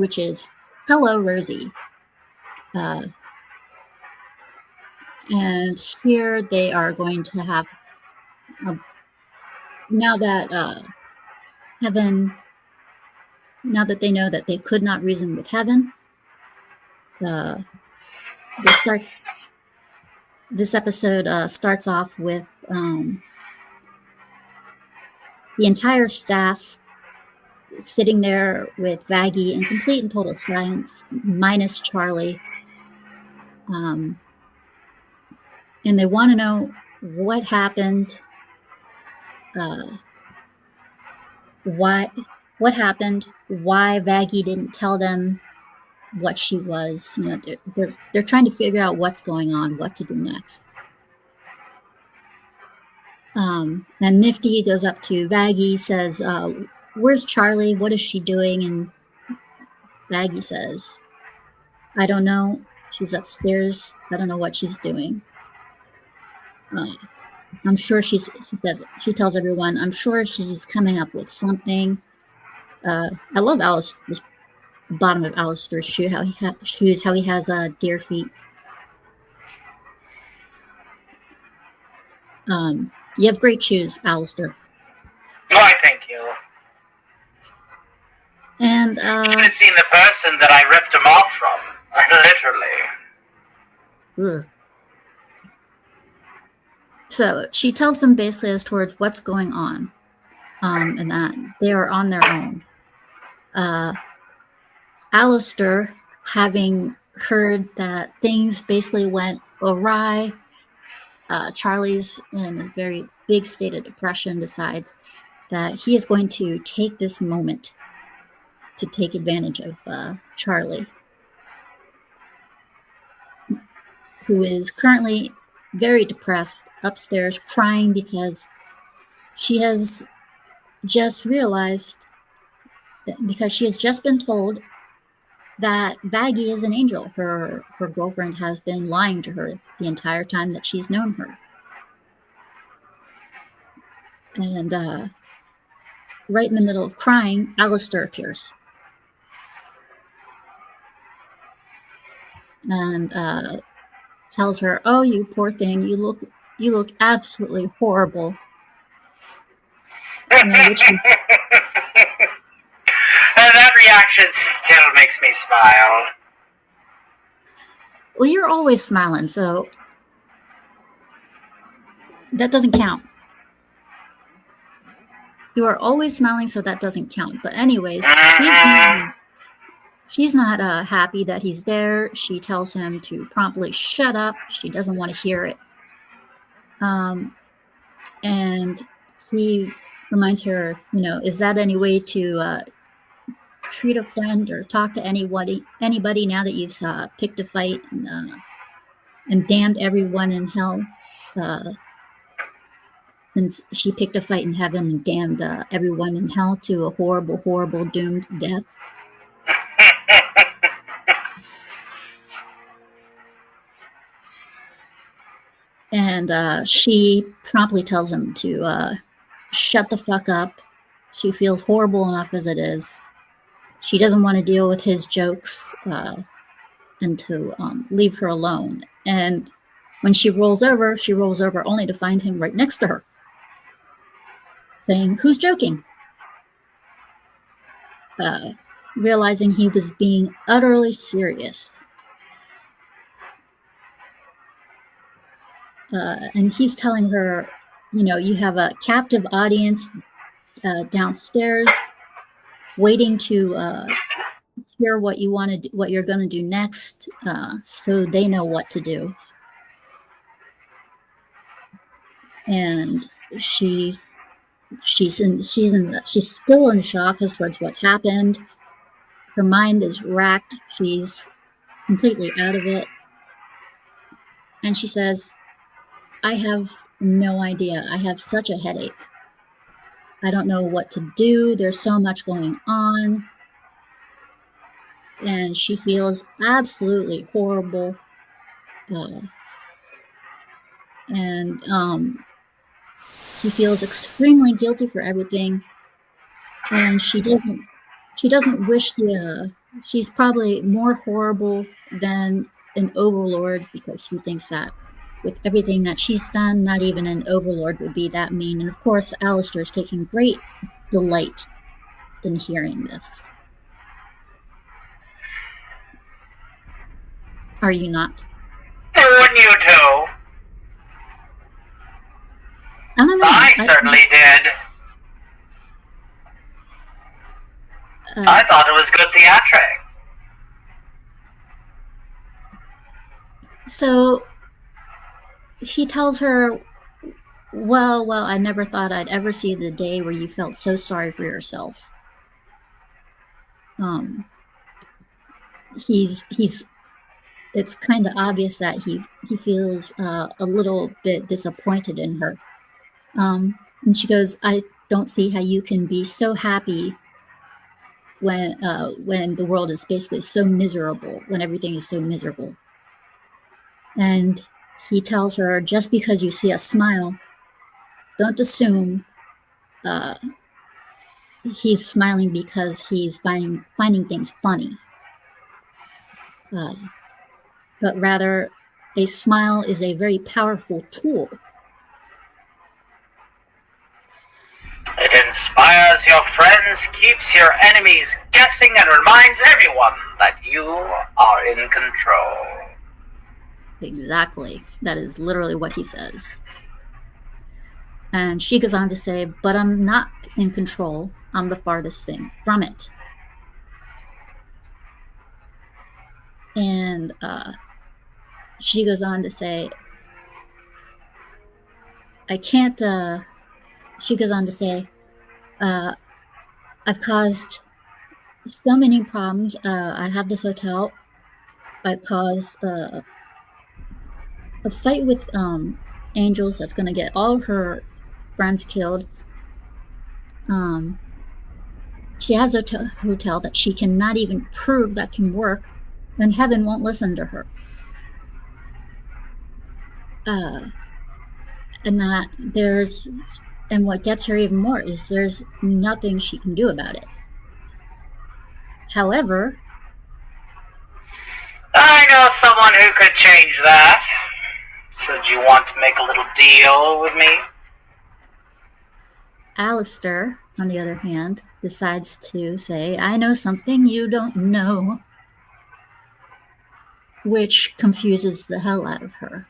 which is "Hello, Rosie." And here they are going to have, now that they know that they could not reason with heaven, this episode starts off with the entire staff sitting there with Vaggie in complete and total silence, minus Charlie. And they want to know what happened, what happened, why Vaggie didn't tell them what she was. You know, they're trying to figure out what's going on, what to do next. And Nifty goes up to Vaggie, says, "Where's Charlie? What is she doing?" And Vaggie says, "I don't know. She's upstairs. I don't know what she's doing." I'm sure she tells everyone, "I'm sure she's coming up with something." I love the bottom of Alistair's shoe, how he has deer feet. You have great shoes, Alistair. Why, thank you. And you should have seen the person that I ripped them off from. Literally. Ugh. So she tells them basically as towards what's going on, and that they are on their own. Alistair, having heard that things basically went awry, Charlie's in a very big state of depression, decides that he is going to take this moment to take advantage of Charlie, who is currently very depressed, upstairs crying because she has just realized because she has just been told that Vaggie is an angel. Her girlfriend has been lying to her the entire time that she's known her. And right in the middle of crying, Alistair appears. And tells her, "Oh, you poor thing, you look absolutely horrible." That reaction still makes me smile. Well, you're always smiling, so that doesn't count. You are always smiling, so that doesn't count. But anyways, she's not happy that he's there. She tells him to promptly shut up. She doesn't want to hear it. And he reminds her, is that any way to treat a friend or talk to anybody now that you've picked a fight and damned everyone in hell? Since she picked a fight in heaven and damned everyone in hell to a horrible, horrible, doomed death. And she promptly tells him to shut the fuck up. She feels horrible enough as it is. She doesn't want to deal with his jokes and to leave her alone. And when she rolls over only to find him right next to her, saying, "Who's joking?" Realizing he was being utterly serious. And he's telling her, you have a captive audience downstairs waiting to hear what you want to do, what you're going to do next, so they know what to do. And she's still in shock as towards what's happened. Her mind is racked. She's completely out of it. And she says, "I have no idea. I have such a headache. I don't know what to do. There's so much going on." And she feels absolutely horrible. And she feels extremely guilty for everything. And she doesn't wish the she's probably more horrible than an overlord because she thinks that with everything that she's done, not even an overlord would be that mean. And of course, Alistair is taking great delight in hearing this. Are you not? Wouldn't you too? I don't know. I certainly did. I thought it was good theatrics. So he tells her, well, I never thought I'd ever see the day where you felt so sorry for yourself. It's kind of obvious that he feels a little bit disappointed in her. And she goes, I don't see how you can be so happy when the world is basically so miserable, when everything is so miserable. And he tells her, just because you see a smile, don't assume he's smiling because he's finding things funny. But rather, a smile is a very powerful tool. It inspires your friends, keeps your enemies guessing, and reminds everyone that you are in control. Exactly. That is literally what he says. And she goes on to say, but I'm not in control. I'm the farthest thing from it. And she goes on to say, I can't, she goes on to say, I've caused so many problems. I have this hotel. I caused a fight with angels that's going to get all her friends killed. She has a hotel that she cannot even prove that can work, and heaven won't listen to her. And what gets her even more is there's nothing she can do about it. However, I know someone who could change that. Should you want to make a little deal with me? Alistair, on the other hand, decides to say, I know something you don't know, which confuses the hell out of her.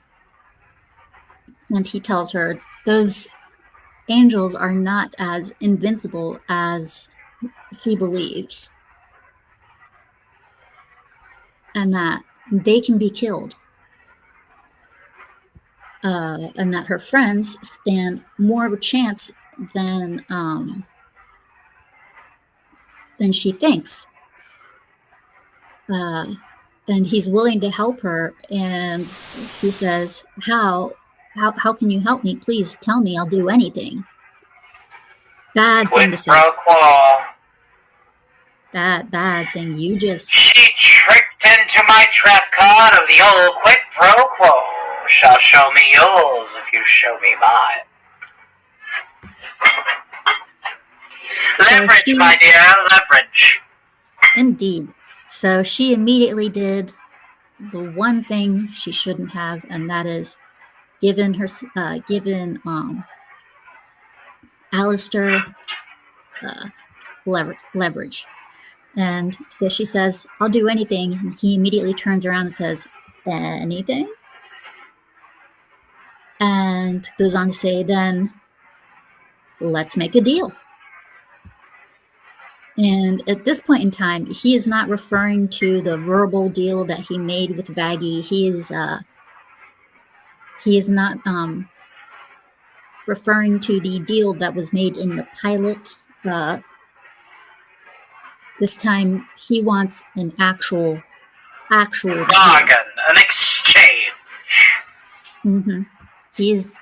And he tells her those angels are not as invincible as she believes, and that they can be killed, and that her friends stand more of a chance than she thinks. And he's willing to help her, and she says, how can you help me? Please tell me, I'll do anything. Bad thing to say. Quid pro quo. Bad thing. You just... She tricked into my trap card of the old quid pro quo. Shall show me yours if you show me mine. Leverage, my dear, leverage. Indeed. So she immediately did the one thing she shouldn't have, and that is given Alistair leverage. And so she says, I'll do anything. And he immediately turns around and says, anything? And goes on to say, then let's make a deal. And at this point in time, he is not referring to the verbal deal that he made with Vaggie. He is not referring to the deal that was made in the pilot. This time, he wants an actual bargain, an exchange. Mm-hmm. He is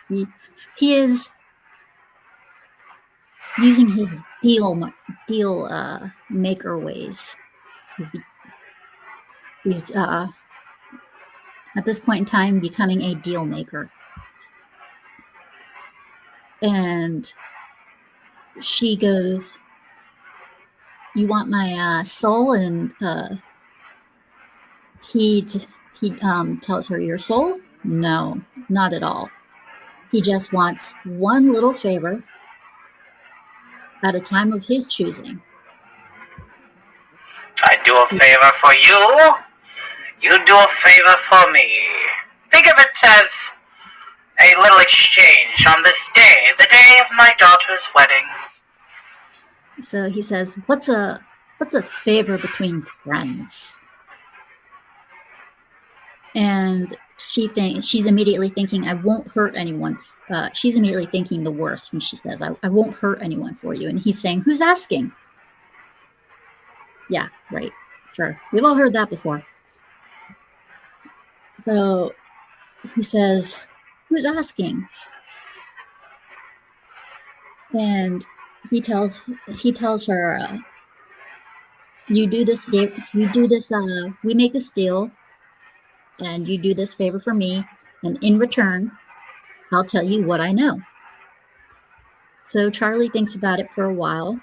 using his deal maker ways. He's at this point in time becoming a deal maker. And she goes, you want my soul? And he tells her, your soul? No, not at all. He just wants one little favor at a time of his choosing. I do a favor for you, you do a favor for me. Think of it as a little exchange on this day, the day of my daughter's wedding. So he says, what's a favor between friends? And she's immediately thinking, I won't hurt anyone. She's immediately thinking the worst, and she says, I won't hurt anyone for you. And he's saying, who's asking? Yeah, right, sure. We've all heard that before. So he says, who's asking? And he tells her, we make this deal, and you do this favor for me, and in return, I'll tell you what I know. So Charlie thinks about it for a while,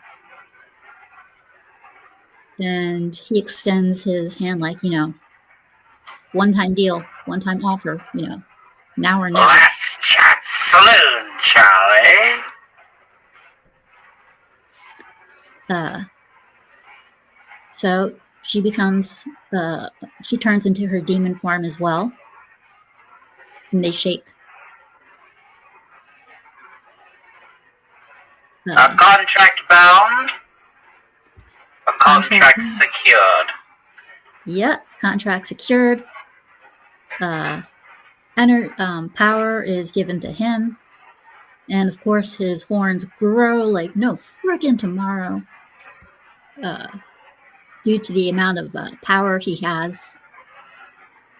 and he extends his hand like, one-time deal, one-time offer, now or never. Last chance saloon, Charlie. So she she turns into her demon form as well, and they shake. A contract bound, a contract secured. Yep, contract secured. Power is given to him, and of course his horns grow like no frickin' tomorrow. Due to the amount of power he has,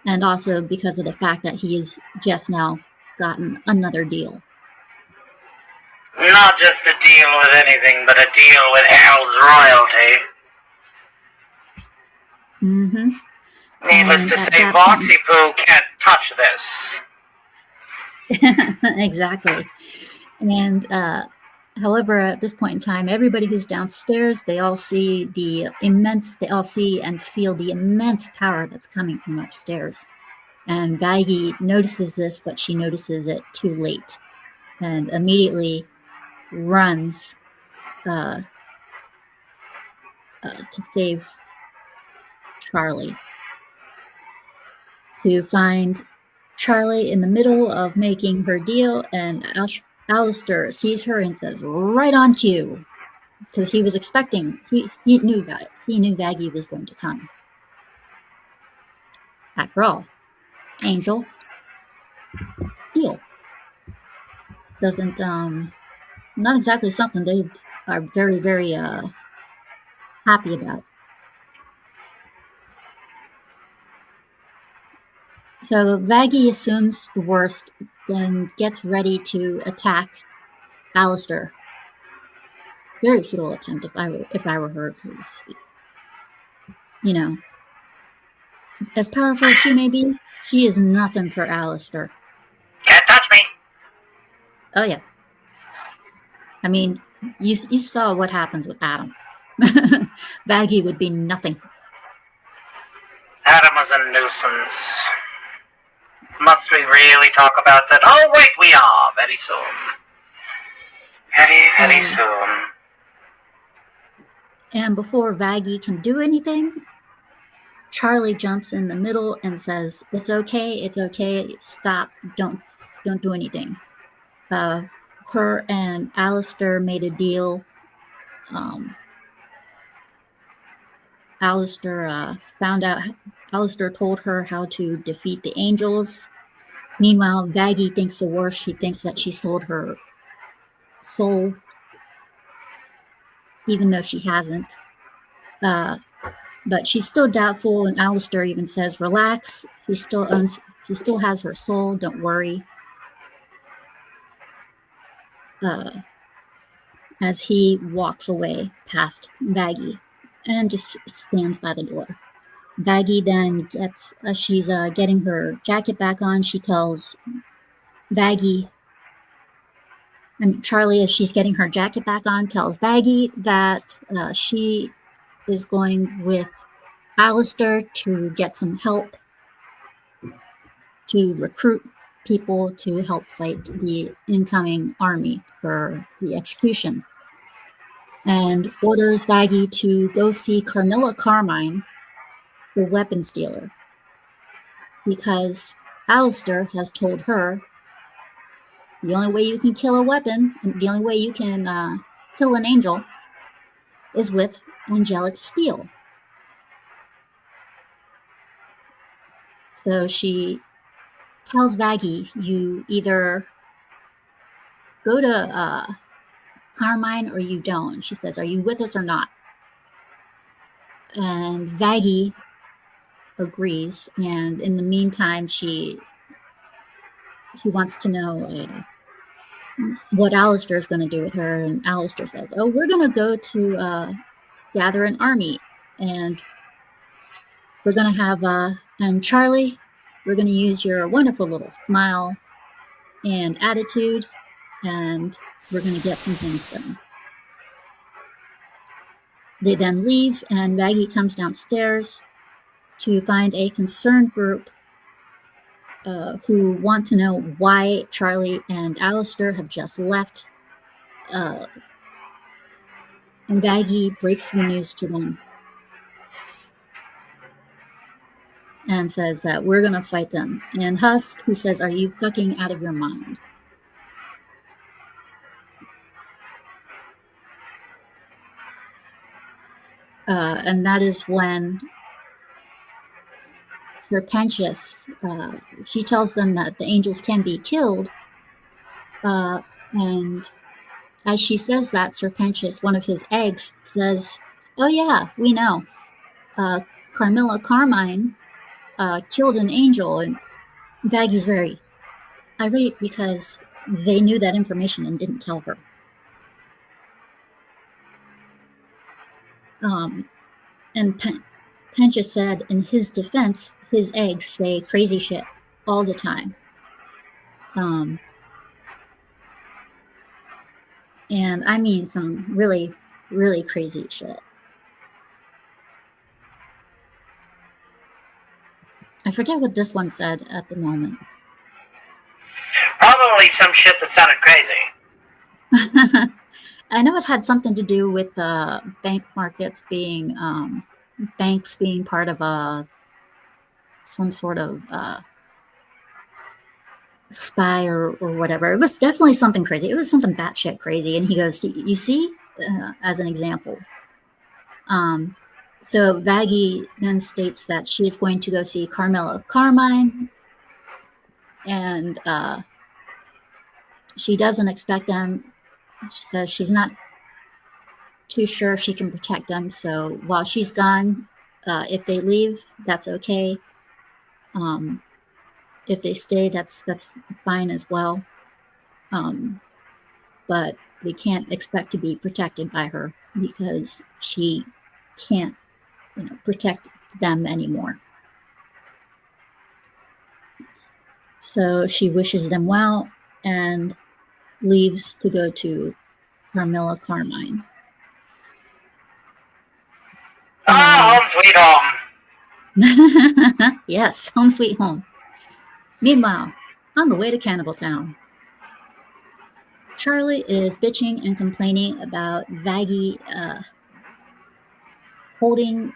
and also because of the fact that he has just now gotten another deal. Not just a deal with anything, but a deal with hell's royalty. Mm-hmm. Needless to say, Voxy Poo can't touch this. Exactly. And however, at this point in time, everybody who's downstairs, they all see and feel the immense power that's coming from upstairs. And Baggy notices this, but she notices it too late, and immediately runs to save Charlie. To find Charlie in the middle of making her deal, and Alistair sees her and says, right on cue, because he was expecting, he knew Baggy was going to come. After all, Angel deal doesn't not exactly something they are very, very happy about. So Baggy assumes the worst, then gets ready to attack Alistair. Very futile attempt if I were her, because as powerful as she may be, she is nothing for Alistair. Can't touch me. Oh yeah. I mean, you saw what happens with Adam. Baggy would be nothing. Adam was a nuisance. Must we really talk about that? Oh wait, we are very soon. Very, very soon. And before Baggy can do anything, Charlie jumps in the middle and says, it's okay, stop, don't do anything. Her and Alistair made a deal. Alistair told her how to defeat the angels. Meanwhile, Baggy thinks the worst. She thinks that she sold her soul, even though she hasn't. But she's still doubtful, and Alistair even says, relax, she still has her soul, don't worry. As he walks away past Baggy and just stands by the door. Baggy then gets, she's getting her jacket back on, she tells Charlie, as she's getting her jacket back on, tells Baggy that is going with Alistair to get some help to recruit people to help fight the incoming army for the execution, and orders Vaggie to go see Carmilla Carmine, the weapons dealer, because Alistair has told her the only way you can kill a weapon, and the only way you can kill an angel, is with angelic steel. So she tells Vaggie, you either go to Carmine or you don't. She says, are you with us or not? And Vaggie agrees, and in the meantime, she wants to know what Alistair is going to do with her, and Alistair says, oh, we're going to go to gather an army, and we're going to have, and Charlie, we're going to use your wonderful little smile and attitude, and we're going to get some things done. They then leave, and Vaggie comes downstairs to find a concerned group who want to know why Charlie and Alistair have just left. And Vaggie breaks the news to them and says that we're going to fight them. And Husk, he says, are you fucking out of your mind? And that is when Serpentius, she tells them that the angels can be killed. And as she says that, Serpentius, one of his eggs, says, oh yeah, we know. Carmilla Carmine killed an angel, and Vaggie's very irate because they knew that information and didn't tell her. And Pencha said in his defense, his eggs say crazy shit all the time. And I mean some really, really crazy shit. I forget what this one said at the moment. Probably some shit that sounded crazy. I know it had something to do with bank markets being, banks being part of some sort of spy or whatever. It was definitely something crazy. It was something batshit crazy. And he goes, you see, as an example. So Vaggie then states that she is going to go see Carmilla of Carmine, and she doesn't expect them. She says she's not too sure if she can protect them. So while she's gone, if they leave, that's okay. If they stay, that's fine as well. But they can't expect to be protected by her because she can't, protect them anymore. So she wishes them well and leaves to go to Carmilla Carmine. Home sweet home. Yes, home sweet home. Meanwhile, on the way to Cannibal Town, Charlie is bitching and complaining about Vaggie holding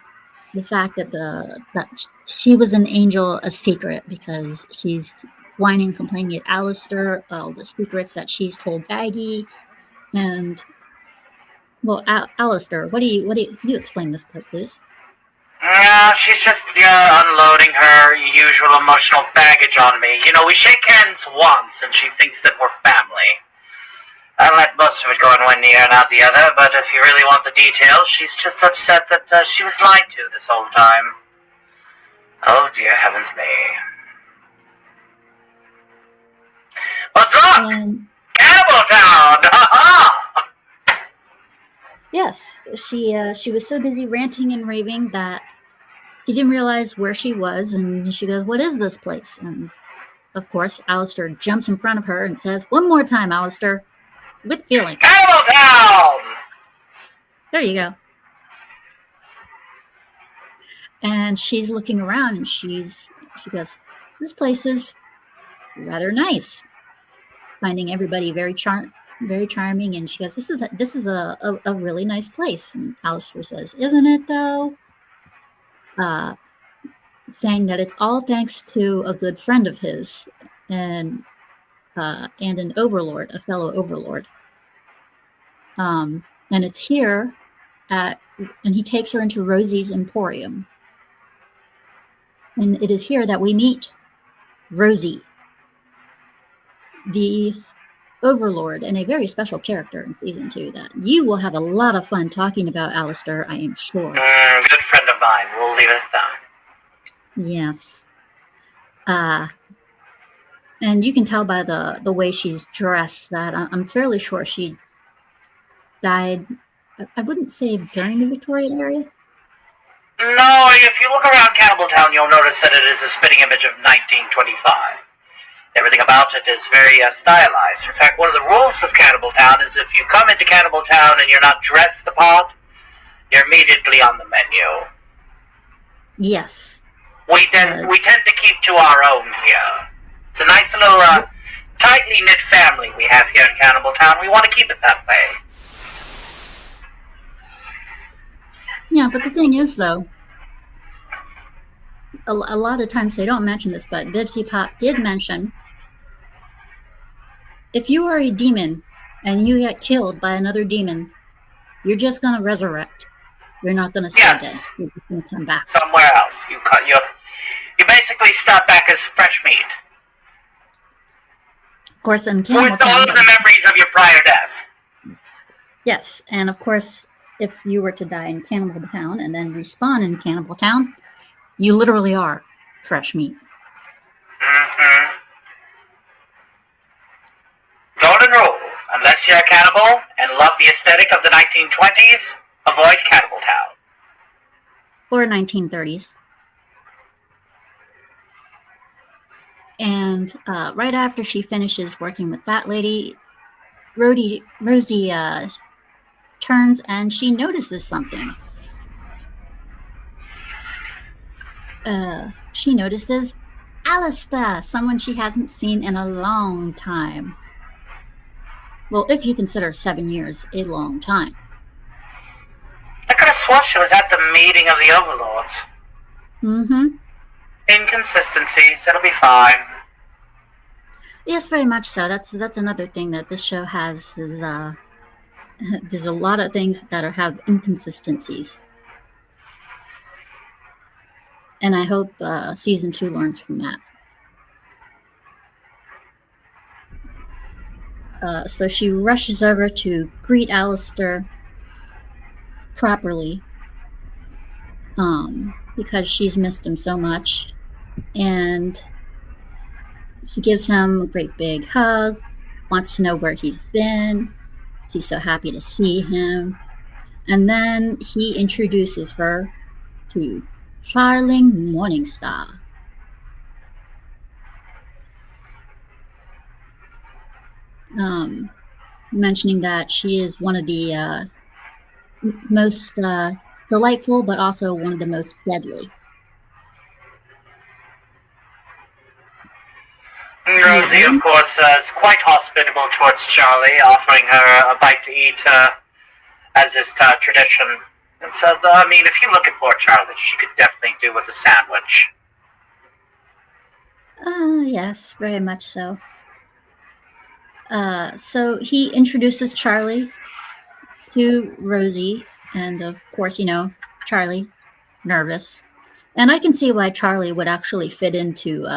the fact that she was an angel a secret, because she's whining, complaining at Alistair all the secrets that she's told Vaggie. And well, Alistair, what do you explain this part, please? She's just unloading her usual emotional baggage on me. We shake hands once, and she thinks that we're family. I let most of it go in one ear and out the other, but if you really want the details, she's just upset that she was lied to this whole time. Oh, dear heavens me. But look! Cannibal Town! Ha-ha! Yes, she was so busy ranting and raving that she didn't realize where she was, and she goes, what is this place? And, of course, Alistair jumps in front of her and says, one more time, Alistair, with feeling. Cannibal Town! There you go. And she's looking around, and she goes, "This place is rather nice." Finding everybody very charming, and she goes, "This is a really nice place." And Alistair says, "Isn't it though?" Saying that it's all thanks to a good friend of his, and an overlord, a fellow overlord. And it's here and he takes her into Rosie's Emporium. And it is here that we meet Rosie, the overlord, and a very special character in season 2 that you will have a lot of fun talking about, Alistair, I am sure. Good friend of mine. We'll leave it at that. Yes. And you can tell by the way she's dressed that I'm fairly sure she died, I wouldn't say during the Victorian era. No, if you look around Cannibal Town, you'll notice that it is a spitting image of 1925. Everything about it is very stylized. In fact, one of the rules of Cannibal Town is if you come into Cannibal Town and you're not dressed the part, you're immediately on the menu. Yes. We tend to keep to our own here. It's a nice little, tightly knit family we have here in Cannibal Town. We want to keep it that way. Yeah, but the thing is, though, a lot of times they don't mention this, but Vivsy Pop did mention, if you are a demon and you get killed by another demon, you're just going to resurrect. You're not going to stay dead. You're just going to come back. Somewhere else. You basically start back as fresh meat. Of course, in Cannibal Town, with all the memories of your prior death. Yes, and of course, if you were to die in Cannibal Town and then respawn in Cannibal Town, you literally are fresh meat. Mm-hmm. Golden rule. Unless you're a cannibal and love the aesthetic of the 1920s, avoid Cannibal Town. Or 1930s. And right after she finishes working with that lady, Rosie turns and she notices something. She notices Alistair, someone she hasn't seen in a long time. Well, if you consider 7 years a long time. I could have sworn she was at the meeting of the overlords. Mm-hmm. Inconsistencies, it'll be fine. Yes, very much so. That's another thing that this show has is there's a lot of things that have inconsistencies. And I hope season 2 learns from that. So she rushes over to greet Alistair properly because she's missed him so much. And she gives him a great big hug, wants to know where he's been. She's so happy to see him. And then he introduces her to Charling Morningstar. Mentioning that she is one of the most delightful, but also one of the most deadly. Rosie, of course, is quite hospitable towards Charlie, offering her a bite to eat, as is tradition. And so, I mean, if you look at poor Charlie, she could definitely do with a sandwich. Yes, very much so. So he introduces Charlie to Rosie, and of course, Charlie, nervous. And I can see why Charlie would actually fit into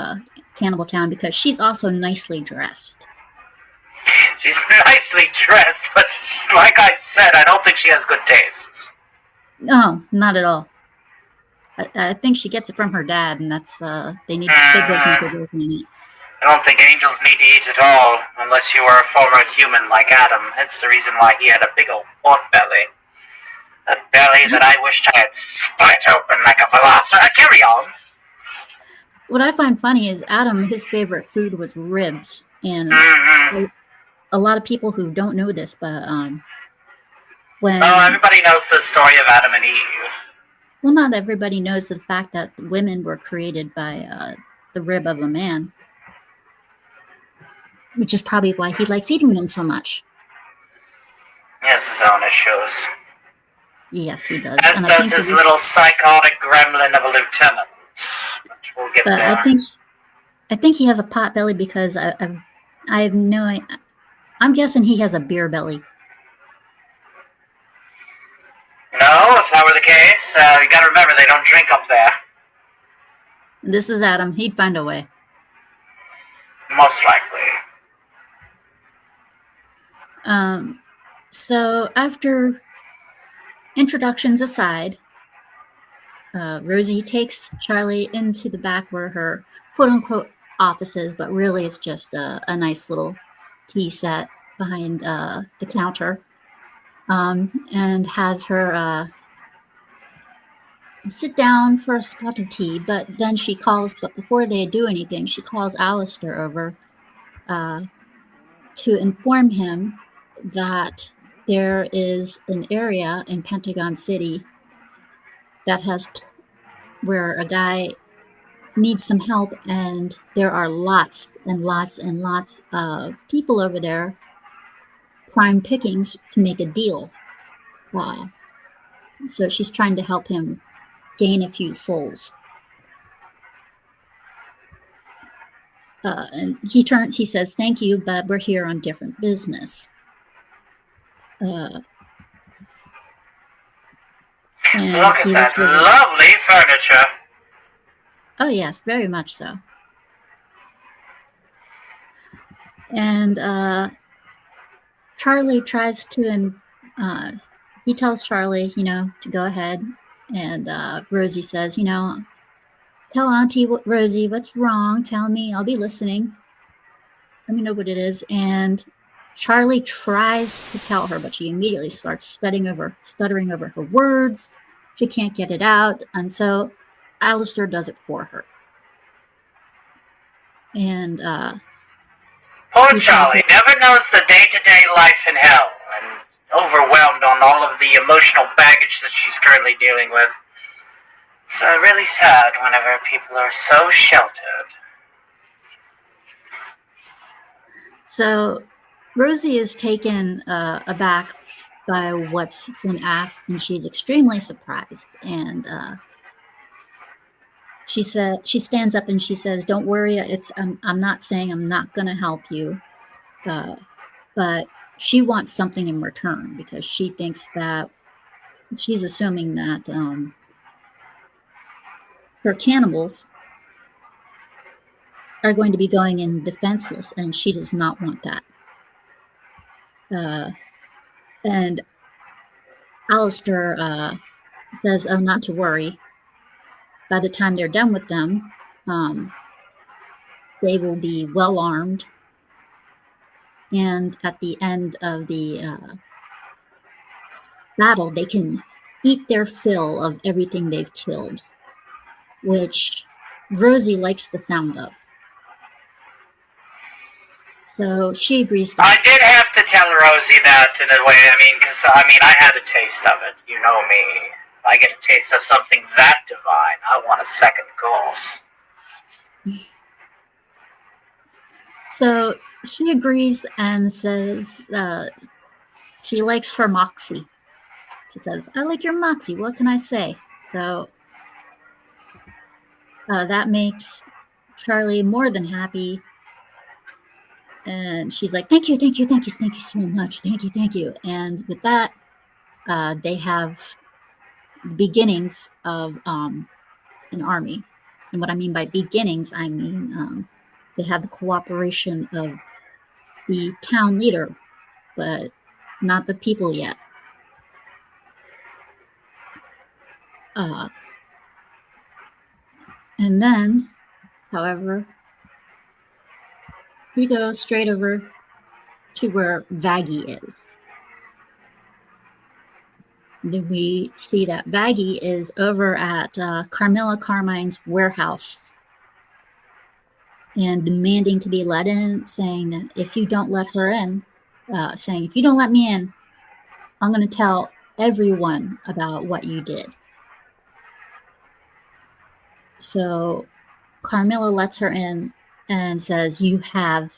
Cannibal Town, because she's also nicely dressed. She's nicely dressed, but like I said, I don't think she has good tastes. No, not at all. I think she gets it from her dad, and that's they both need to work on it. I don't think angels need to eat at all, unless you were a former human like Adam. That's the reason why he had a big old pork belly. A belly that I wished I had split open like a velociraptor. Carry on. What I find funny is Adam, his favorite food was ribs, and a lot of people who don't know this, but when... Oh, everybody knows the story of Adam and Eve. Well, not everybody knows the fact that women were created by the rib of a man, which is probably why he likes eating them so much. He has his own issues. Yes, he does. As does his little psychotic gremlin of a lieutenant. But we'll get there. I think he has a pot belly because I have no. I'm guessing he has a beer belly. No, if that were the case, you gotta remember they don't drink up there. This is Adam. He'd find a way. Most likely. So after introductions aside, Rosie takes Charlie into the back where her quote-unquote office is, but really it's just a nice little tea set behind the counter, and has her sit down for a spot of tea, but then she calls, but before they do anything, she calls Alistair over to inform him that there is an area in Pentagon City that has where a guy needs some help, and there are lots and lots and lots of people over there, prime pickings to make a deal. So she's trying to help him gain a few souls. And he says, "Thank you, but we're here on different business." Look at that lovely furniture. Oh yes, very much so. And Charlie tries to, he tells Charlie, to go ahead. And Rosie says, tell Auntie Rosie what's wrong. Tell me, I'll be listening. Let me know what it is. And Charlie tries to tell her, but she immediately starts stuttering over her words. She can't get it out. And so Alistair does it for her. And poor Charlie never knows the day-to-day life in hell, and overwhelmed on all of the emotional baggage that she's currently dealing with. It's really sad whenever people are so sheltered. So Rosie is taken aback by what's been asked, and she's extremely surprised. And she stands up and she says, "Don't worry, I'm not saying I'm not going to help you, but she wants something in return because she thinks that she's assuming that her cannibals are going to be going in defenseless, and she does not want that." And Alistair says, "Oh, not to worry. By the time they're done with them, they will be well armed. And at the end of the battle, they can eat their fill of everything they've killed," which Rosie likes the sound of. So she agrees to. I did have to tell Rosie that in a way, because I had a taste of it. You know me. If I get a taste of something that divine, I want a second course. So she agrees and says she likes her moxie. She says, "I like your moxie. What can I say?" So that makes Charlie more than happy. And she's like, "Thank you, thank you, thank you, thank you so much. Thank you, thank you." And with that, they have the beginnings of an army. And what I mean by beginnings, I mean they have the cooperation of the town leader, but not the people yet. And then, however, we go straight over to where Vaggie is. Then we see that Vaggie is over at Carmilla Carmine's warehouse and demanding to be let in, saying that if you don't let her in, if you don't let me in, I'm going to tell everyone about what you did. So Carmilla lets her in and says, you have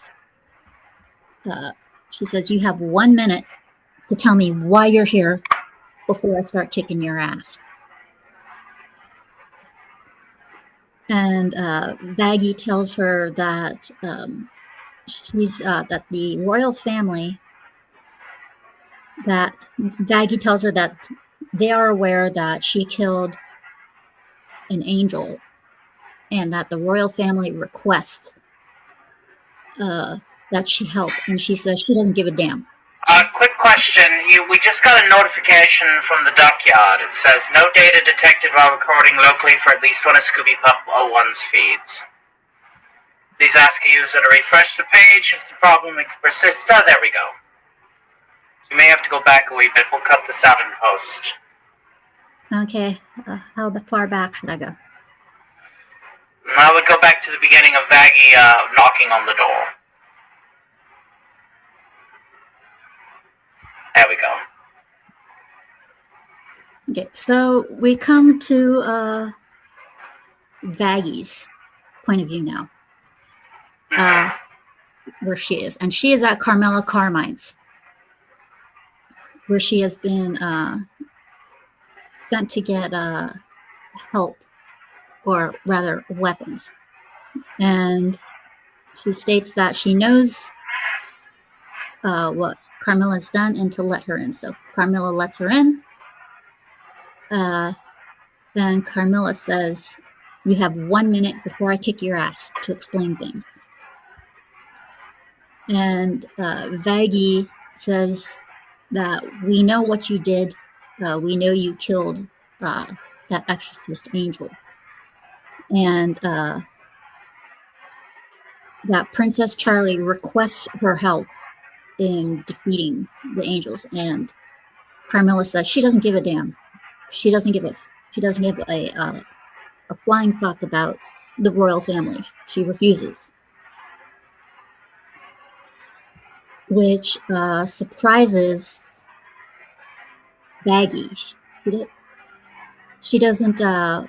1 minute to tell me why you're here before I start kicking your ass. And Vaggie tells her that that the royal family, that Vaggie tells her that they are aware that she killed an angel and that the royal family requests that she help, and she says she doesn't give a damn. Quick question. We just got a notification from the dockyard. It says, no data detected while recording locally for at least one of SCOOBYPUP''s feeds. Please ask a user to refresh the page if the problem persists. Oh, there we go. You may have to go back a wee bit. We'll cut this out in post. Okay. How far back should I go? I would go back to the beginning of Vaggie knocking on the door. There we go. Okay, so we come to Vaggie's point of view now, where she is. And she is at Carmilla Carmine's, where she has been sent to get help, or rather weapons. And she states that she knows what Carmilla's done and to let her in. So Carmilla lets her in. Then Carmilla says, you have 1 minute before I kick your ass to explain things. And Vaggie says that we know what you did. We know you killed that exorcist angel. And that Princess Charlie requests her help in defeating the angels. And Carmilla says she doesn't give a damn. She doesn't give a flying fuck about the royal family. She refuses. Which surprises Vaggie. She doesn't know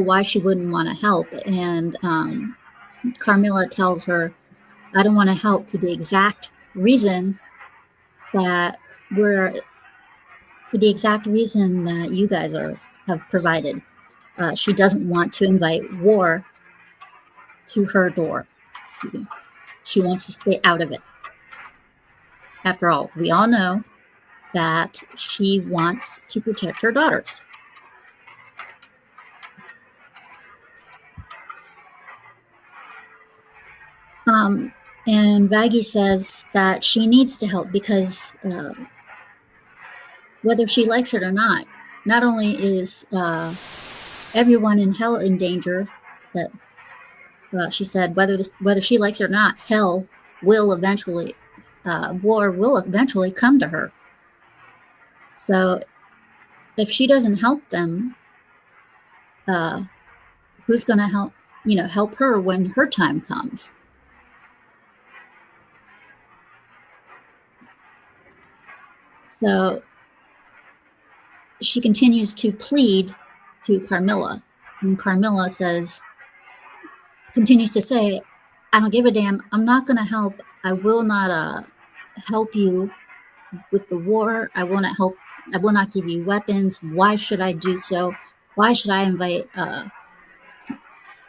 why she wouldn't want to help, and Carmilla tells her, I don't want to help for the exact reason that you guys have provided. She doesn't want to invite war to her door. She wants to stay out of it. After all, we all know that she wants to protect her daughters. And Vaggie says that she needs to help because whether she likes it or not only is everyone in hell in danger, that she said whether she likes it or not, hell will eventually, war will eventually come to her. So if she doesn't help them, who's going to help her when her time comes? So she continues to plead to Carmilla, and Carmilla continues to say, I don't give a damn. I'm not going to help. I will not help you with the war. I will not give you weapons. Why should I do so? Why should I invite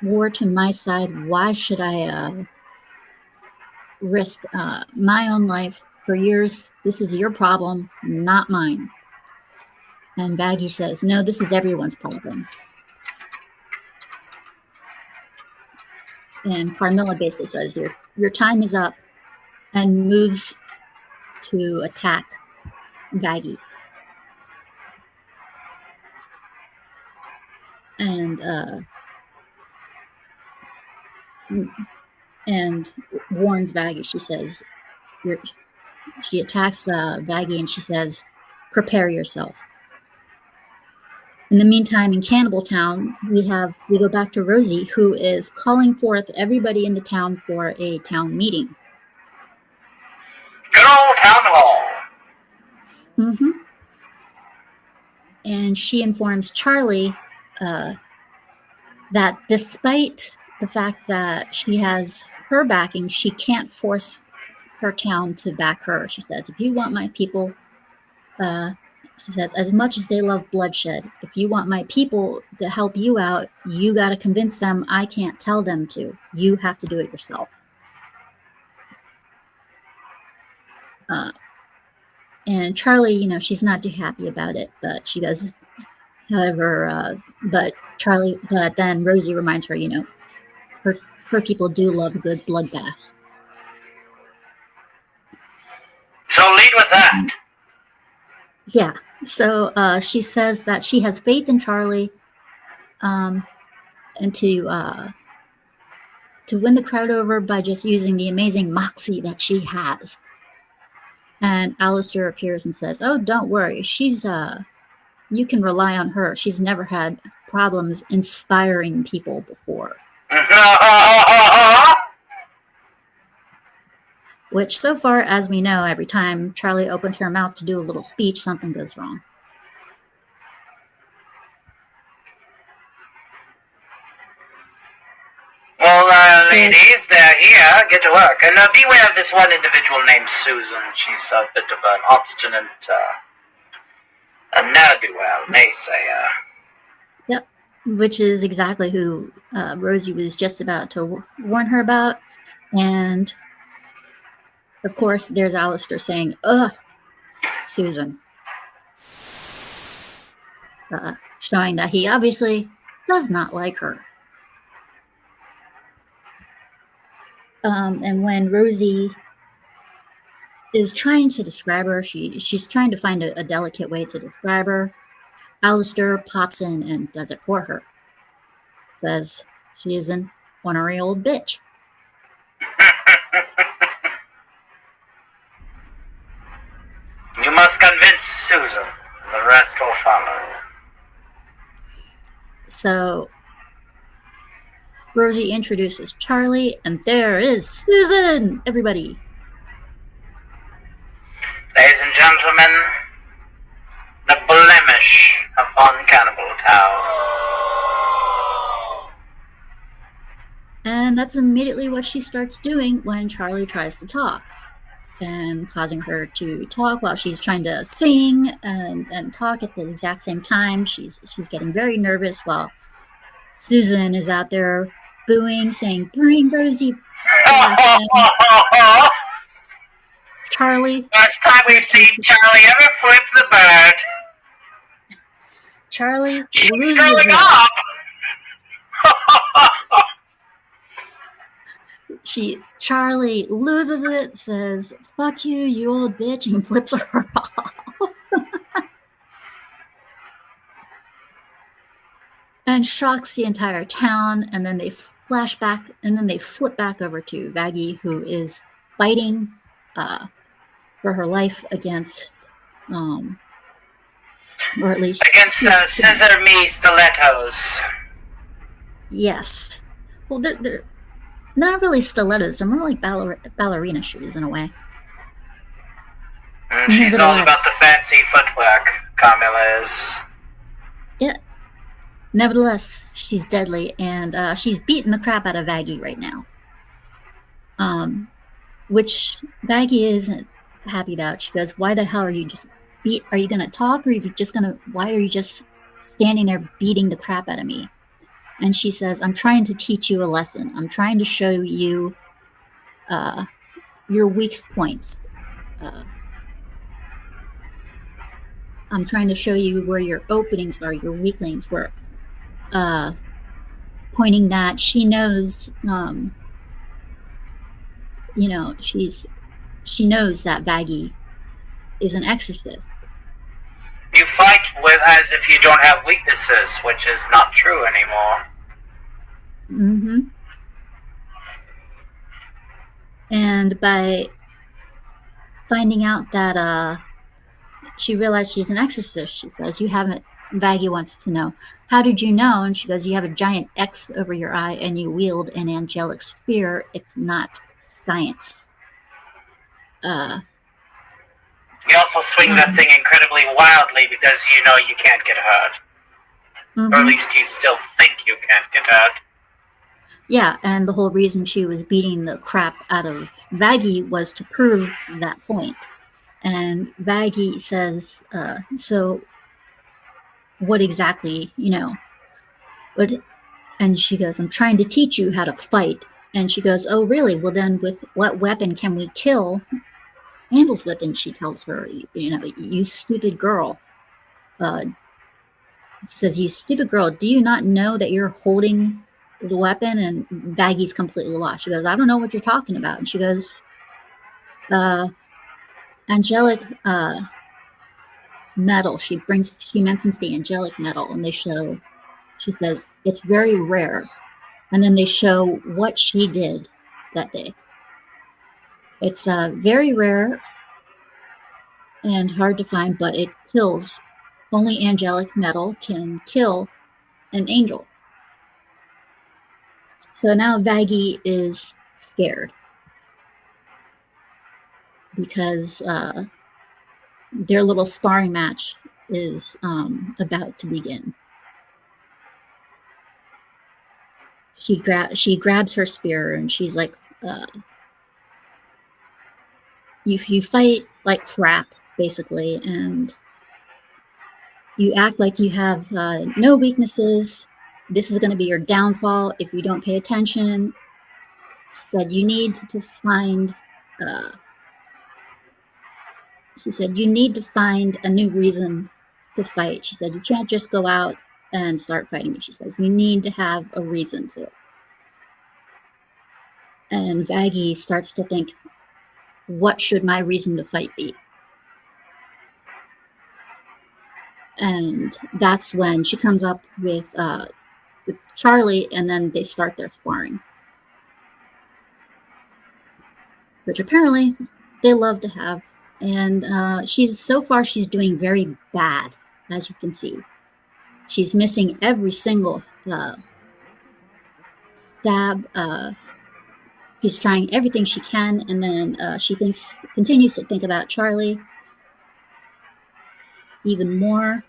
war to my side? Why should I risk my own life for years? This is your problem, not mine. And Vaggie says, no, this is everyone's problem. And Carmilla basically says, your time is up, and moves to attack Vaggie. And warns Vaggie. She says, she attacks Vaggie, and she says, prepare yourself. In the meantime, in Cannibal Town, we go back to Rosie, who is calling forth everybody in the town for a town meeting. Good old town hall. Mm-hmm. And she informs Charlie that despite the fact that she has her backing, she can't force her town to back her. She says, if you want my people, she says, as much as they love bloodshed, if you want my people to help you out, you got to convince them. I can't tell them to. You have to do it yourself. And Charlie, she's not too happy about it, but she does. However, but then Rosie reminds her, her people do love a good bloodbath. So lead with that. Yeah. So she says that she has faith in Charlie, and to win the crowd over by just using the amazing moxie that she has. And Alistair appears and says, "Oh, don't worry. She's you can rely on her. She's never had problems inspiring people before." Which, so far as we know, every time Charlie opens her mouth to do a little speech, something goes wrong. Well, ladies, they're here. Get to work. And beware of this one individual named Susan. She's a bit of an obstinate, a ne'er-do-well naysayer. Yep, which is exactly who Rosie was just about to warn her about. And, of course, there's Alistair saying, "Ugh, Susan." Showing that he obviously does not like her. And when Rosie is trying to describe her, she's trying to find a delicate way to describe her. Alistair pops in and does it for her. Says she is an ornery old bitch. You must convince Susan, and the rest will follow. So Rosie introduces Charlie, and there is Susan! Everybody. Ladies and gentlemen, the blemish upon Cannibal Town. And that's immediately what she starts doing when Charlie tries to talk, and causing her to talk while she's trying to sing and talk at the exact same time. She's getting very nervous while Susan is out there booing, saying, "Bring Rosie back." Charlie. First time we've seen Charlie ever flip the bird. Charlie She's growing up. Charlie loses it, says, "Fuck you, you old bitch," and flips her off. And shocks the entire town, and then they flip back over to Vaggie, who is fighting for her life against, or at least against Scissor Me stilettos. Yes. Well, they're not really stilettos. They're more like ballerina shoes in a way. She's all about the fancy footwork, Carmilla is. Yeah. Nevertheless, she's deadly, and she's beating the crap out of Vaggie right now. Which Vaggie isn't happy about. She goes, "Why the hell are you are you gonna talk, or why are you just standing there beating the crap out of me?" And she says, "I'm trying to teach you a lesson. I'm trying to show you your weak points. I'm trying to show you where your openings are, your weaklings were." Pointing that she knows, she knows that Vaggie is an exorcist. You fight as if you don't have weaknesses, which is not true anymore. Mm-hmm. And by finding out that she realized she's an exorcist, she says, Vaggie wants to know, "How did you know?" And she goes, "You have a giant X over your eye and you wield an angelic spear. It's not science." You also swing that thing incredibly wildly because you know you can't get hurt. Or at least you still think you can't get out. Yeah, and the whole reason she was beating the crap out of Vaggie was to prove that point. And Vaggie says, so what exactly, what? And she goes, I'm trying to teach you how to fight. And she goes, oh, really? Well, then with what weapon can we kill animals with? And she tells her, you stupid girl. She says, you stupid girl, do you not know that you're holding the weapon? And Vaggie's completely lost. She goes, I don't know what you're talking about. And she goes, angelic metal. She mentions the angelic metal, and she says, it's very rare. And then they show what she did that day. It's very rare and hard to find, but it kills. Only angelic metal can kill an angel. So now Vaggie is scared because their little sparring match is about to begin. She grabs her spear and she's like, you fight like crap, basically, and you act like you have no weaknesses. This is going to be your downfall if you don't pay attention. She said, you need to find a new reason to fight. She said, you can't just go out and start fighting me. She says, you need to have a reason to. And Vaggie starts to think, what should my reason to fight be? And that's when she comes up with Charlie, and then they start their sparring, which apparently they love to have. And she's doing very bad, as you can see. She's missing every single stab. She's trying everything she can, and then she continues to think about Charlie even more.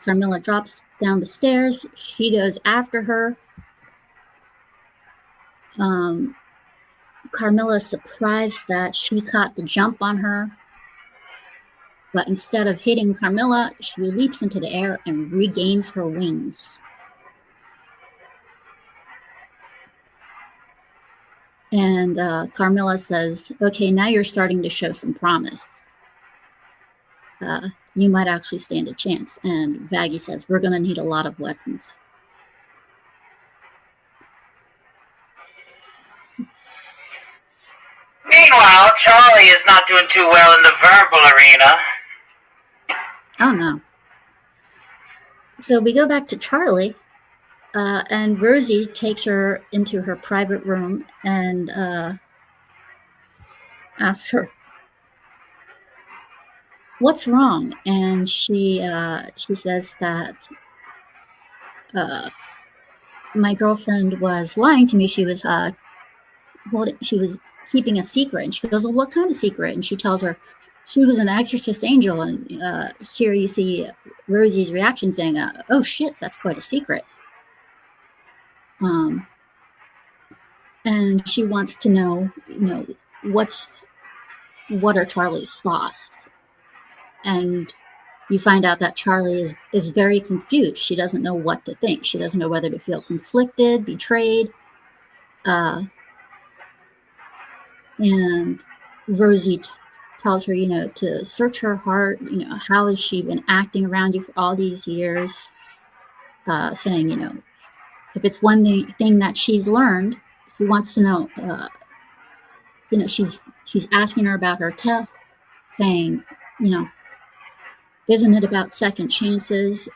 Carmilla drops down the stairs. She goes after her. Carmilla's surprised that she caught the jump on her, but instead of hitting Carmilla, she leaps into the air and regains her wings. And Carmilla says, okay, now you're starting to show some promise. You might actually stand a chance. And Vaggie says, we're going to need a lot of weapons. Meanwhile, Charlie is not doing too well in the verbal arena. Oh, no. So we go back to Charlie, and Rosie takes her into her private room and asks her, what's wrong? And she says that my girlfriend was lying to me. She was keeping a secret. And she goes, well, what kind of secret? And she tells her she was an exorcist angel. And here you see Rosie's reaction saying, oh shit, that's quite a secret. And she wants to know, what are Charlie's thoughts? And you find out that Charlie is very confused. She doesn't know what to think. She doesn't know whether to feel conflicted, betrayed. And Rosie tells her, to search her heart. How has she been acting around you for all these years? Saying, if it's one thing that she's learned, she wants to know. She's asking her about her saying, isn't it about second chances?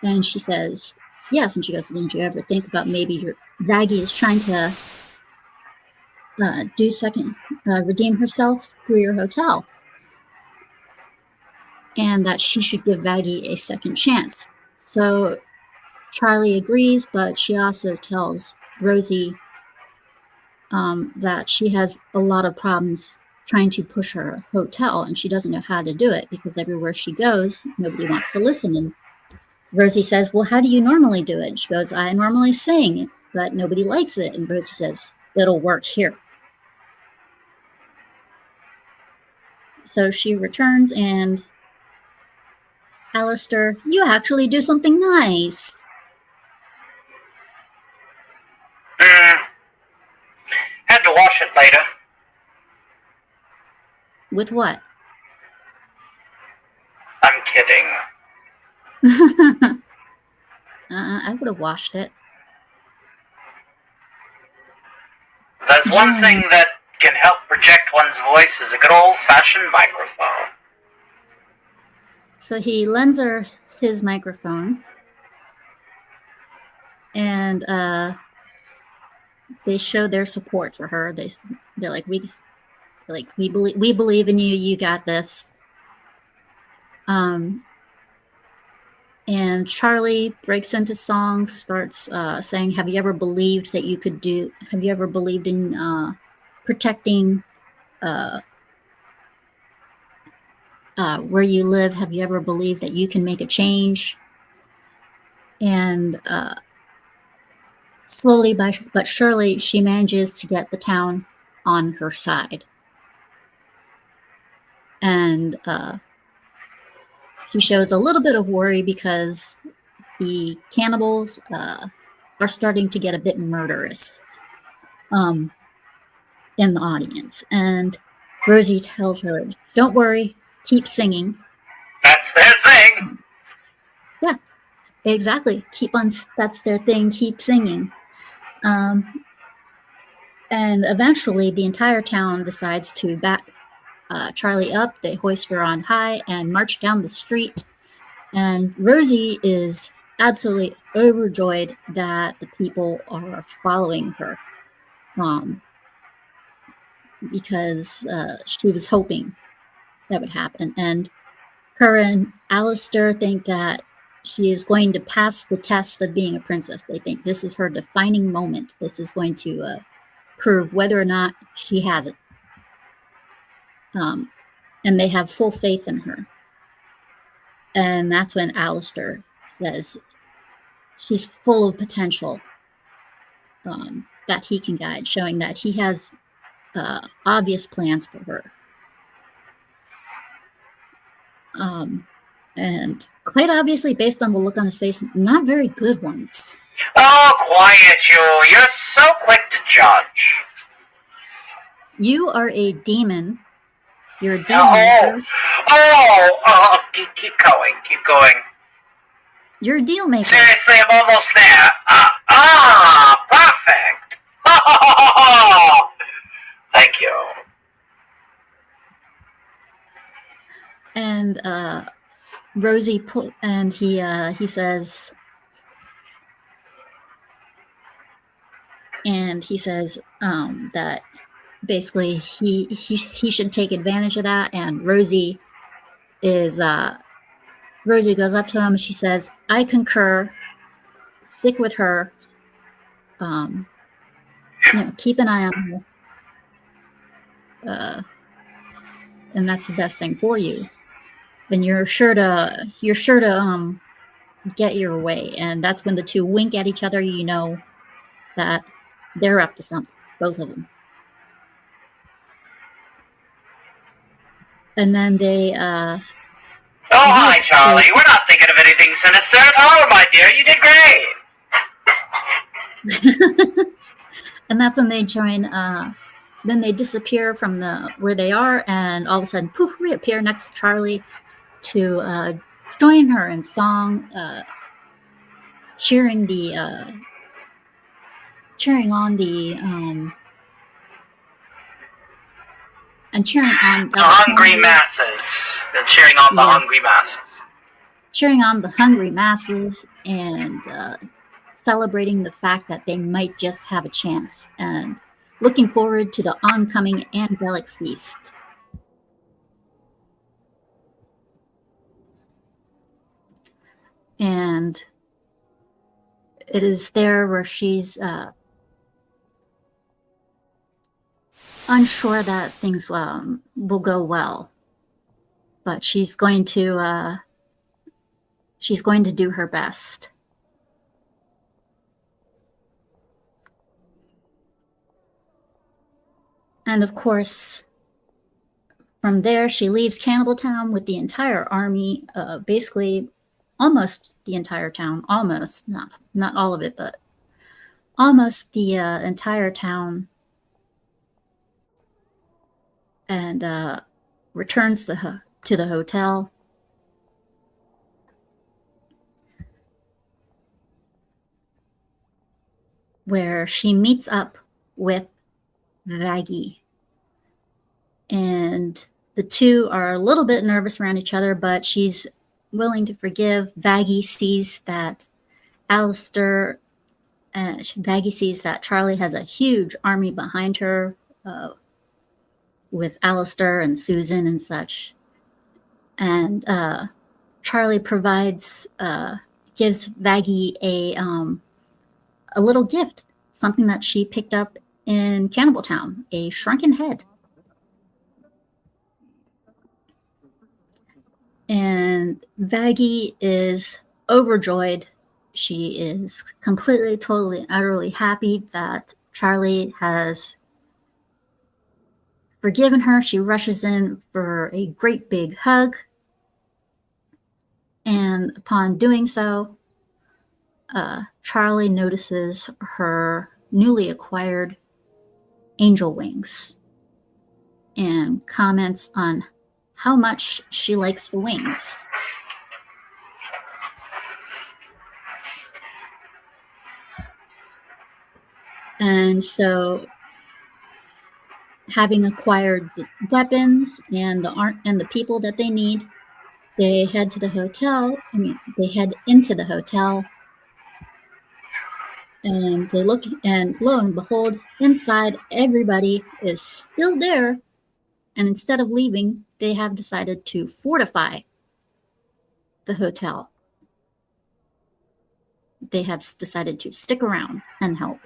And she says, yes. And she goes, didn't you ever think about maybe Vaggie is trying to redeem herself through your hotel, and that she should give Vaggie a second chance. So Charlie agrees, but she also tells Rosie that she has a lot of problems trying to push her hotel, and she doesn't know how to do it because everywhere she goes, nobody wants to listen. Rosie says, well, how do you normally do it? She goes, I normally sing, but nobody likes it. And Rosie says, it'll work here. So she returns, and Alistair, you actually do something nice. Had to wash it later. With what? I'm kidding. I would have washed it. There's one thing that can help project one's voice is a good old-fashioned microphone. So he lends her his microphone, and they show their support for her. They're like, we believe in you. You got this. And Charlie breaks into song, starts saying, have you ever believed that you could do, have you ever believed in protecting where you live? Have you ever believed that you can make a change? And slowly but surely, she manages to get the town on her side. And she shows a little bit of worry because the cannibals are starting to get a bit murderous in the audience. And Rosie tells her, don't worry, keep singing. That's their thing. Yeah, exactly. That's their thing, keep singing. And eventually the entire town decides to back Charlie up. They hoist her on high and march down the street. And Rosie is absolutely overjoyed that the people are following her, because she was hoping that would happen. And her and Alistair think that she is going to pass the test of being a princess. They think this is her defining moment. This is going to prove whether or not she has it. And they have full faith in her. And that's when Alistair says she's full of potential that he can guide, showing that he has obvious plans for her. And quite obviously, based on the look on his face, not very good ones. Oh, quiet you. You're so quick to judge. You are a demon. You're a demon. Keep going. Keep going. You're a deal maker. Seriously, I'm almost there. Perfect. Thank you. And Rosie he says, that basically he should take advantage of that. And Rosie goes up to him and she says, I concur, stick with her, keep an eye on her, and that's the best thing for you. And you're sure to get your way. And that's when the two wink at each other. You know that they're up to something, both of them. And then they hi, Charlie. We're not thinking of anything sinister at all, my dear. You did great. And that's when they join. Then they disappear from where they are, and all of a sudden, poof, reappear next to Charlie to join her in song, cheering on the hungry masses. They're cheering on the hungry masses. Cheering on the hungry masses and celebrating the fact that they might just have a chance, and looking forward to the oncoming angelic feast. And it is there where she's unsure that things will go well. But she's going to she's going to do her best. And of course, from there, she leaves Cannibal Town with the entire army, basically almost the entire town, almost, not all of it, but almost the entire town, and returns to the hotel. Where she meets up with Vaggie. And the two are a little bit nervous around each other, but she's willing to forgive. Vaggie sees that Charlie has a huge army behind her, with Alistair and Susan and such. And Charlie gives Vaggie a little gift, something that she picked up in Cannibal Town, a shrunken head. And Vaggie is overjoyed. She is completely, totally, and utterly happy that Charlie has forgiven her. She rushes in for a great big hug. And upon doing so, Charlie notices her newly acquired angel wings and comments on how much she likes the wings. And so, having acquired the weapons and the people that they need, they head to the hotel. They head into the hotel, and they look, and lo and behold, inside everybody is still there. And instead of leaving, they have decided to fortify the hotel. They have decided to stick around and help,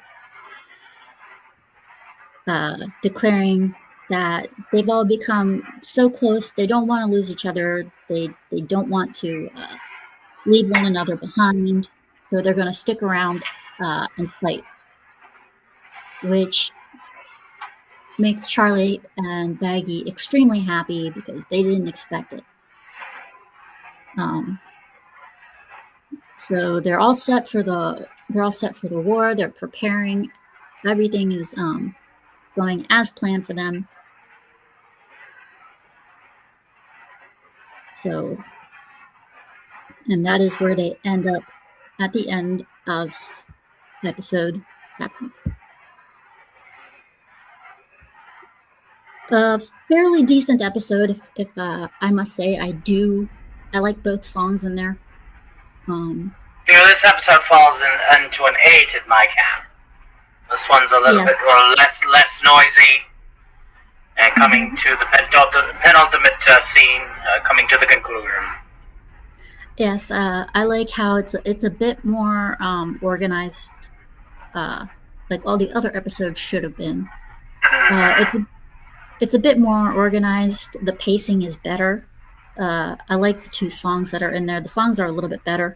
declaring that they've all become so close. They don't want to lose each other. They don't want to leave one another behind. So they're going to stick around and fight, which makes Charlie and Vaggie extremely happy because they didn't expect it. So they're all set for the war. They're preparing. Everything is going as planned for them. So, and that is where they end up at the end of episode 7. A fairly decent episode, if I must say. I like both songs in there. This episode falls into an 8 at my count. This one's a little bit less noisy, and coming to the penultimate scene, coming to the conclusion. Yes, I like how it's a bit more organized, like all the other episodes should have been. It's a bit more organized. The pacing is better. I like the 2 songs that are in there. The songs are a little bit better.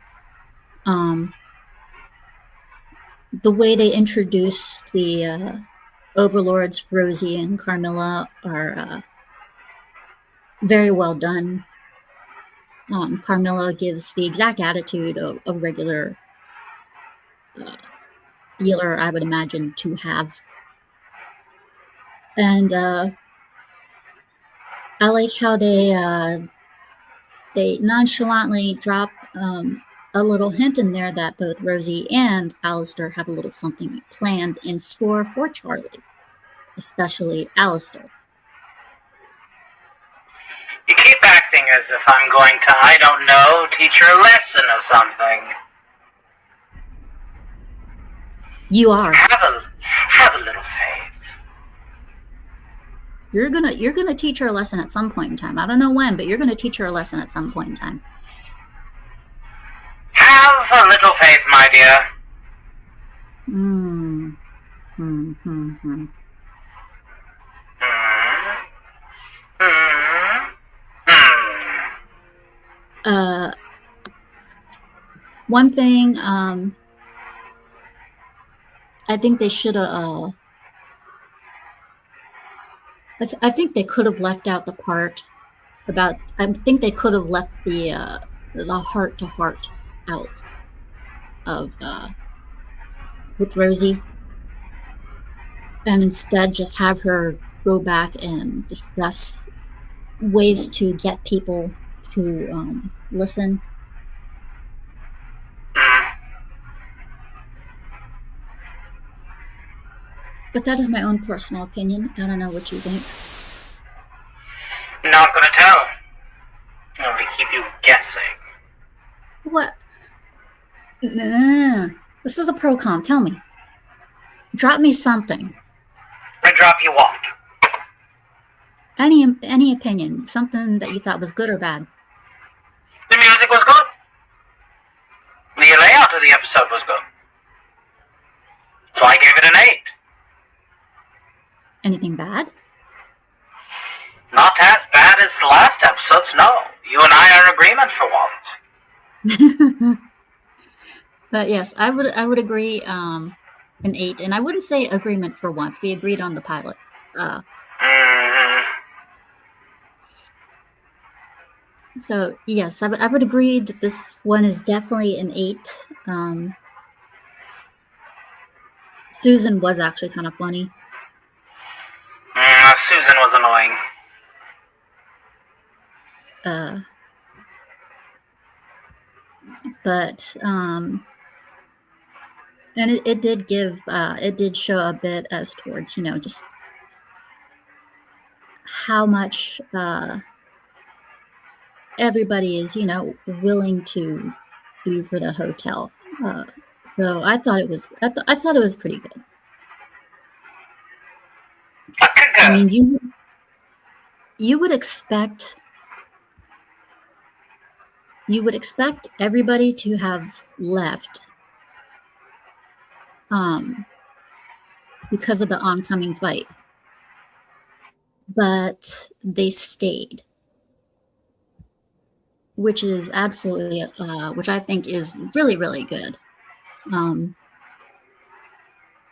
The way they introduce the overlords, Rosie and Carmilla, are very well done. Carmilla gives the exact attitude of a regular dealer, I would imagine, to have. And I like how they nonchalantly drop a little hint in there that both Rosie and Alistair have a little something planned in store for Charlie, especially Alistair. You keep acting as if I'm going to, I don't know, teach her a lesson or something. You are. Have a little faith. You're gonna teach her a lesson at some point in time. I don't know when, but you're gonna teach her a lesson at some point in time. Have a little faith, my dear. One thing, I think they should have. I think they could have left out the part about. I think they could have left the heart to heart out of with Rosie, and instead just have her go back and discuss ways to get people to listen. But that is my own personal opinion. I don't know what you think. Not gonna tell. I'm gonna keep you guessing. What? This is a pro-com. Tell me. Drop me something. I drop you what? Any opinion. Something that you thought was good or bad. The music was good. The layout of the episode was good. So I gave it an 8. Anything bad? Not as bad as the last episodes, no. You and I are in agreement for once. But yes, I would agree an 8. And I wouldn't say agreement for once. We agreed on the pilot. So yes, I would agree that this one is definitely an 8. Susan was actually kind of funny. Susan was annoying. But and it did give it did show a bit as towards just how much everybody is willing to do for the hotel. So I thought it was I thought it was pretty good. I mean, you would expect everybody to have left because of the oncoming fight, but they stayed, which is absolutely which I think is really, really good. The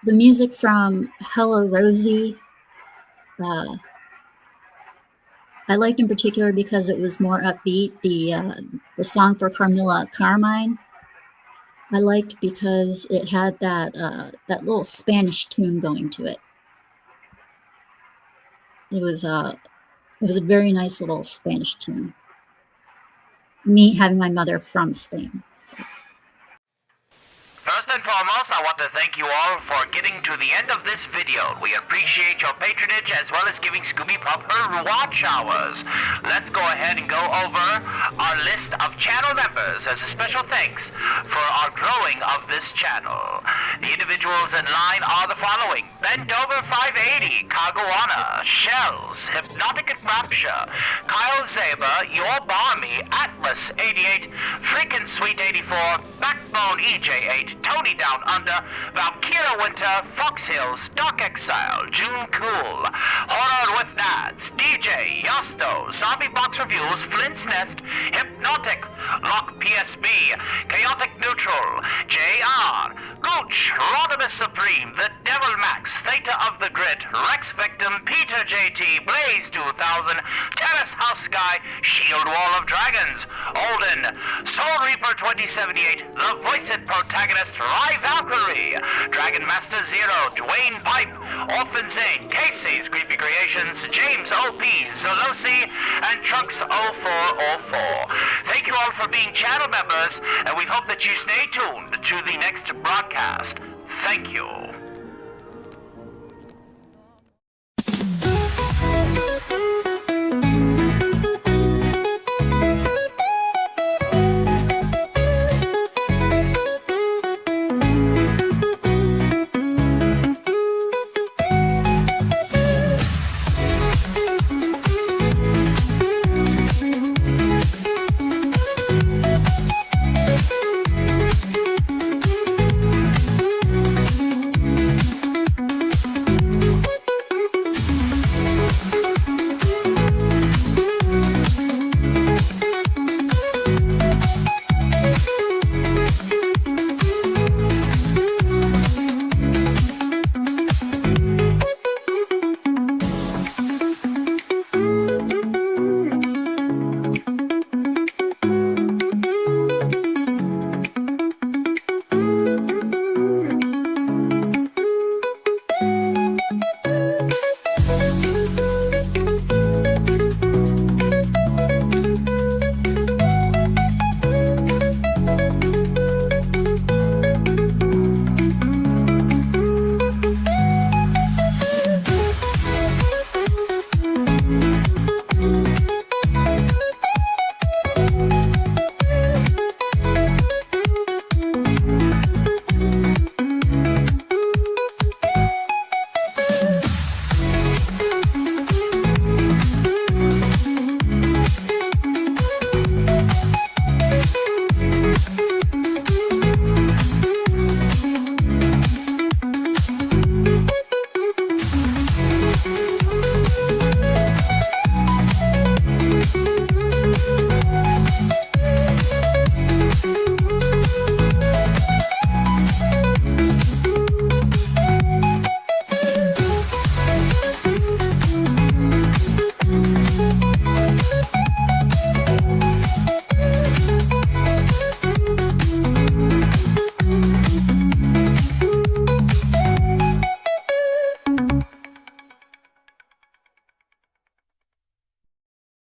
music from Hello Rosie, I liked in particular because it was more upbeat. The song for Carmilla Carmine, I liked because it had that little Spanish tune going to it. It was a very nice little Spanish tune. Me having my mother from Spain. First and foremost, I want to thank you all for getting to the end of this video. We appreciate your patronage as well as giving Scooby Pup her watch hours. Let's go ahead and go over our list of channel members as a special thanks for our growing of this channel. The individuals in line are the following: Bendover 580, Kagowana, Shells, Hypnotic Rapture, Kyle Zaba, Your Barmy, Atlas 88, Freakin' Sweet 84, Backbone EJ8, Tony Down Under, Valkyra Winter, Fox Hills, Dark Exile, June Cool, Horror with Nads, DJ, Yasto, Zombie Box Reviews, Flint's Nest, Hypnotic, Lock PSB, Chaotic Neutral, JR, Gooch, Rodimus Supreme, The Devil Max, Theta of the Grid, Rex Victim, Peter JT, Blaze 2000, Terrace House Guy, Shield Wall of Dragons, Olden, Soul Reaper 2078, The Voiced Protagonist, Rye Valkyrie, Dragon Master Zero, Dwayne Pipe, Orphan Zane, Casey's Creepy Creations, James OP, Zolosi, and Trunks 0404. Thank you all for being channel members, and we hope that you stay tuned to the next broadcast. Thank you.